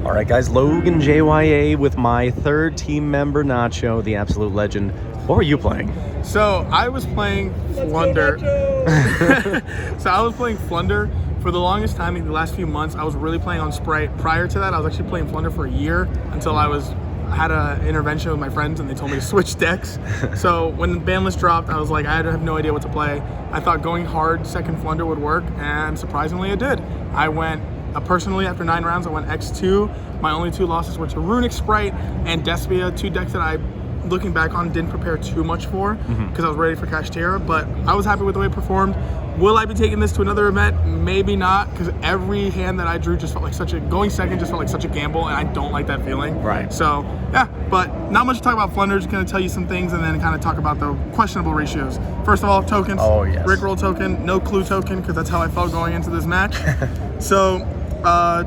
All right, guys, Logan JYA with my third team member, Nacho, the absolute legend. What were you playing? So I was playing Flunder. So I was playing Flunder for the longest time in the last few months. I was really playing on Sprite. Prior to that, I was actually playing Flunder for a year until I had an intervention with my friends and they told me to switch decks. So when the ban list dropped, I was like, I have no idea what to play. I thought going hard second Flunder would work, and surprisingly it did. I went, personally, after 9 rounds, I went X2. My only 2 losses were to Runic Sprite and Despia, 2 decks that I, looking back on, didn't prepare too much for because I was ready for Kashtira, but I was happy with the way it performed. Will I be taking this to another event? Maybe not, because every hand that I drew just felt like going second just felt like such a gamble, and I don't like that feeling. Right. So, yeah, but not much to talk about Flunder. Just going to tell you some things and then kind of talk about the questionable ratios. First of all, tokens. Oh, yes. Rickroll token, no clue token, because that's how I felt going into this match. So,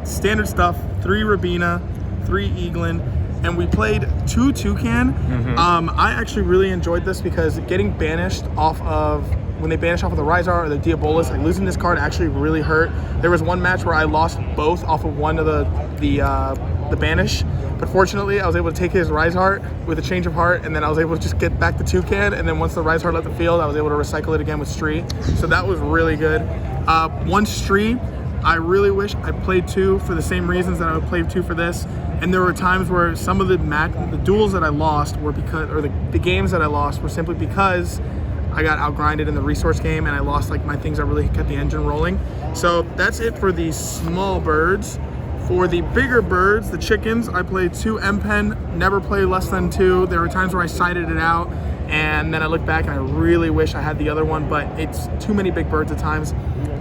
standard stuff, 3 Rabina, 3 Eaglin, and we played 2 Toucan. I actually really enjoyed this because getting banished off of, when they banish off of the Rizar or the Diabolus, like losing this card actually really hurt. There was one match where I lost both off of one of the banish, but fortunately I was able to take his Rizar with a change of heart, and then I was able to just get back to Toucan, and then once the Rizar left the field, I was able to recycle it again with Stree. So that was really good. One Stree, I really wish I played 2 for the same reasons that I would play 2 for this. And there were times where some of the duels that I lost were because, or the games that I lost were simply because I got outgrinded in the resource game and I lost like my things that really kept the engine rolling. So that's it for the small birds. For the bigger birds, the chickens, I played 2 M-Pen, never played less than 2. There were times where I sided it out, and then I look back and I really wish I had the other one, but it's too many big birds at times.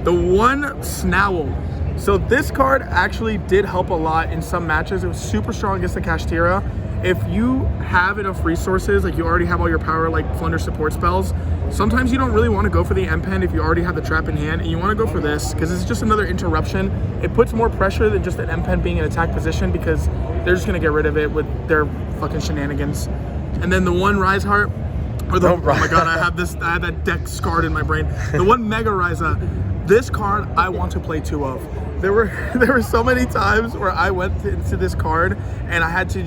The 1 Snowl. So this card actually did help a lot in some matches. It was super strong against the Kashtira. If you have enough resources, like you already have all your power, like Flunder support spells, sometimes you don't really want to go for the M-Pen if you already have the trap in hand, and you want to go for this because it's just another interruption. It puts more pressure than just an M-Pen being in attack position because they're just going to get rid of it with their fucking shenanigans. And then the 1 Rise Heart, or the, oh my god, I had that deck scarred in my brain. The 1 Mega Ryza, this card I want to play 2 of. There were so many times where I went into this card and I had to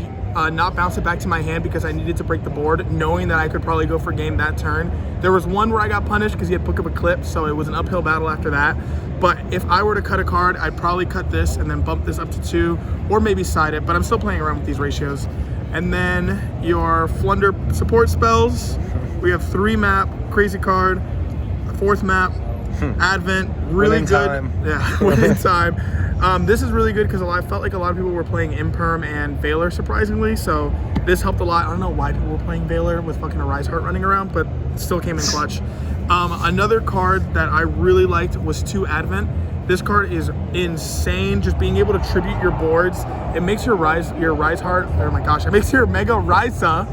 not bounce it back to my hand because I needed to break the board, knowing that I could probably go for game that turn. There was one where I got punished because he had Book of Eclipse, so it was an uphill battle after that. But if I were to cut a card, I'd probably cut this and then bump this up to 2, or maybe side it, but I'm still playing around with these ratios. And then your Flunder support spells, we have 3 map, crazy card, a 4th map, Advent, really Winning good. Time. Yeah, winning time. This is really good because I felt like a lot of people were playing Imperm and Valor, surprisingly, so this helped a lot. I don't know why people were playing Valor with fucking a Rise Heart running around, but it still came in clutch. Another card that I really liked was 2 Advent. This card is insane. Just being able to tribute your boards, it makes your Rise Heart, oh my gosh, it makes your Mega Ryza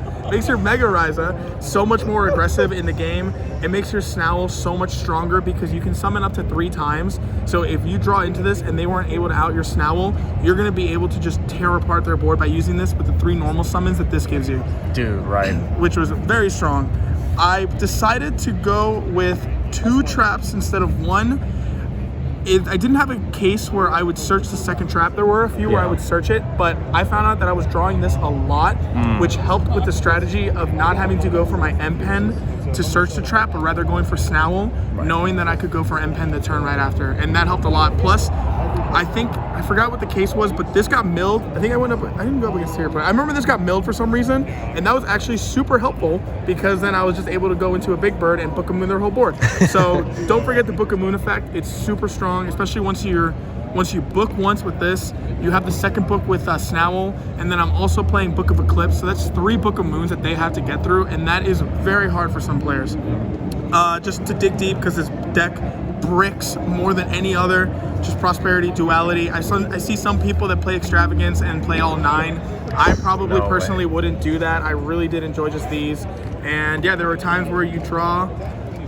so much more aggressive in the game. It makes your Snowl so much stronger because you can summon up to 3 times. So if you draw into this and they weren't able to out your Snowl, you're going to be able to just tear apart their board by using this with the 3 normal summons that this gives you. Dude, right. Which was very strong. I decided to go with 2 traps instead of 1. I didn't have a case where I would search the second trap. There were a few where I would search it, but I found out that I was drawing this a lot, which helped with the strategy of not having to go for my M-Pen to search the trap, but rather going for Snowl, knowing that I could go for M-Pen the turn right after, and that helped a lot. Plus, I forgot what the case was, but this got milled. I didn't go up against here, but I remember this got milled for some reason, and that was actually super helpful because then I was just able to go into a big bird and book a moon their whole board. So don't forget the Book of Moon effect. It's super strong, especially once you book once with this, you have the second book with Snowl, and then I'm also playing Book of Eclipse, so that's 3 Book of Moons that they have to get through, and that is very hard for some players. Just to dig deep, because this deck bricks more than any other, just Prosperity, Duality. I see some people that play Extravagance and play all 9. I probably personally wouldn't do that. I really did enjoy just these, and yeah, there were times where you draw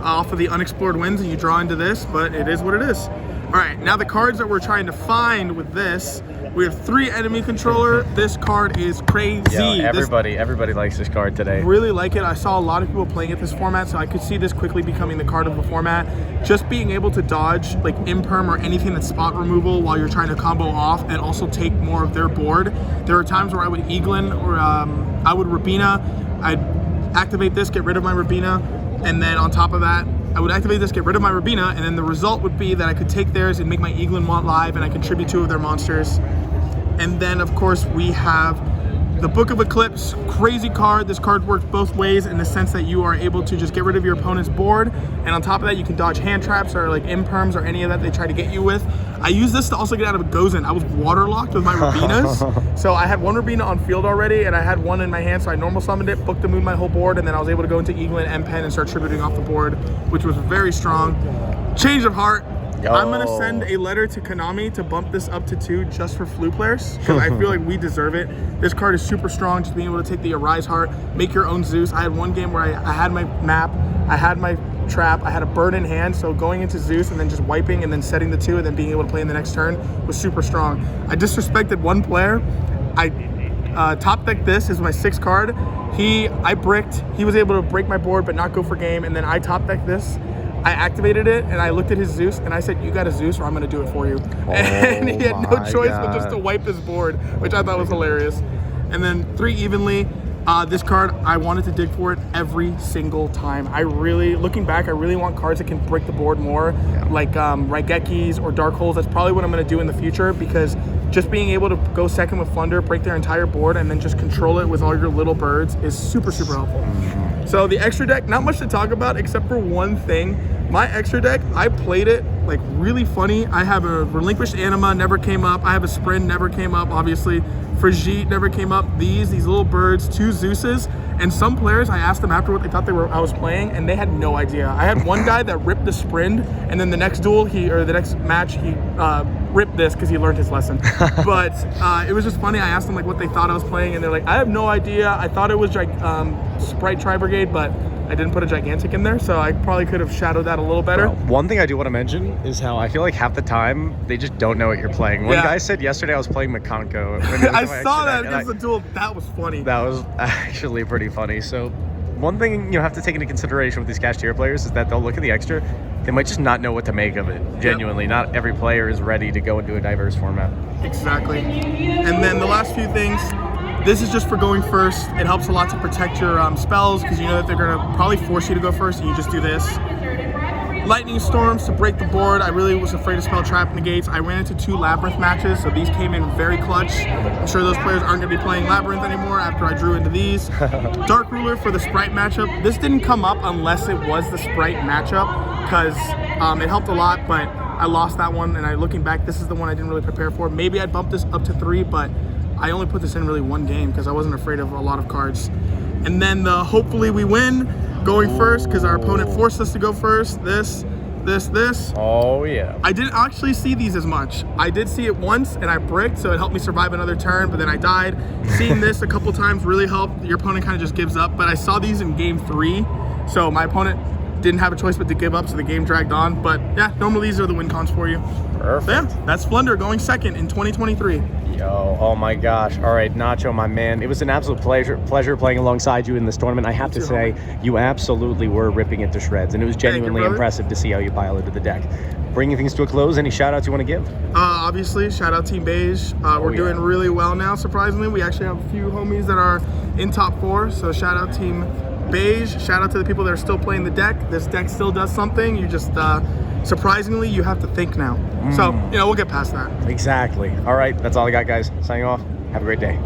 off of the Unexplored Winds and you draw into this, but it is what it is. All right, now the cards that we're trying to find with this, We have 3 enemy controller. This card is crazy. Yeah, everybody likes this card today. Really like it. I saw a lot of people playing at this format, so I could see this quickly becoming the card of the format. Just being able to dodge like imperm or anything that's spot removal while you're trying to combo off and also take more of their board. There are times where I would Eaglin or I would Rabina. I'd activate this, get rid of my Rabina, and then on top of that, I would activate this, get rid of my Rabina, and then the result would be that I could take theirs and make my Eaglin want live, and I contribute 2 of their monsters. And then, of course, we have the Book of Eclipse, crazy card. This card works both ways in the sense that you are able to just get rid of your opponent's board, and on top of that, you can dodge hand traps or like imperms or any of that they try to get you with. I use this to also get out of a Gozen. I was waterlocked with my Rabinas, so I had 1 Rabina on field already, and I had 1 in my hand, so I normal summoned it, booked the moon my whole board, and then I was able to go into Eaglin, M-Pen, and start tributing off the board, which was very strong. Change of heart. Yo. I'm gonna send a letter to Konami to bump this up to 2 just for Flu players, because I feel like we deserve it. This card is super strong, just being able to take the Arise Heart, make your own Zeus. I had 1 game where I had my map, I had my trap, I had a bird in hand, so going into Zeus and then just wiping and then setting the 2 and then being able to play in the next turn was super strong. I disrespected 1 player. I top decked this is my 6th card. I bricked, he was able to break my board but not go for game, and then I top decked this. I activated it and I looked at his Zeus and I said, "You got a Zeus or I'm gonna do it for you." And he had no choice but just to wipe his board, which I thought was hilarious. And then 3 evenly. This card, I wanted to dig for it every single time. Looking back, I really want cards that can break the board more, like Raigekis or Dark Holes. That's probably what I'm gonna do in the future, because just being able to go second with Thunder, break their entire board, and then just control it with all your little birds is super, super helpful. So the extra deck, not much to talk about except for 1 thing. My extra deck, I played it like really funny. I have a Relinquished Anima, never came up. I have a Sprint, never came up, obviously. Frigite never came up. These little birds, 2 Zeuses, and some players, I asked them after what they thought I was playing, and they had no idea. I had 1 guy that ripped the Sprint, and then the next duel, the next match, he ripped this because he learned his lesson. But it was just funny. I asked them like what they thought I was playing, and they're like, "I have no idea. I thought it was like Sprite Tri-Brigade, but I didn't put a gigantic in there, so I probably could have shadowed that a little better." Well, one thing I do want to mention is how I feel like half the time they just don't know what you're playing. One guy said yesterday I was playing Makonko. I saw that against the duel. That was funny. That was actually pretty funny. So one thing you have to take into consideration with these cash tier players is that they'll look at the extra. They might just not know what to make of it. Genuinely, not every player is ready to go into a diverse format. Exactly. And then the last few things. This is just for going first. It helps a lot to protect your spells, because you know that they're going to probably force you to go first, and you just do this. Lightning Storms to break the board. I really was afraid to spell Trap Negates. I ran into 2 Labyrinth matches, so these came in very clutch. I'm sure those players aren't going to be playing Labyrinth anymore after I drew into these. Dark Ruler for the Sprite matchup. This didn't come up unless it was the Sprite matchup, because it helped a lot, but I lost that one, and looking back, this is the one I didn't really prepare for. Maybe I'd bump this up to 3, but I only put this in really 1 game because I wasn't afraid of a lot of cards. And then the hopefully we win, going first because our opponent forced us to go first. This. Oh yeah. I didn't actually see these as much. I did see it once and I bricked, so it helped me survive another turn, but then I died. Seeing this a couple times really helped. Your opponent kind of just gives up, but I saw these in game 3, so my opponent didn't have a choice but to give up, so the game dragged on. But yeah, normally these are the win cons for you. Perfect. So yeah, that's Flunder going second in 2023. Yo, oh my gosh. All right, Nacho, my man. It was an absolute pleasure playing alongside you in this tournament. I have to say, you absolutely were ripping it to shreds, and it was genuinely impressive to see how you piloted the deck. Bringing things to a close, any shout-outs you want to give? Obviously, shout out Team Beige. We're doing really well now, surprisingly. We actually have a few homies that are in top 4, so shout out Team Beige. Shout out to the people that are still playing the deck. This deck still does something. You just, surprisingly, you have to think now. So, we'll get past that. Exactly. All right, that's all I got, guys. Signing off. Have a great day.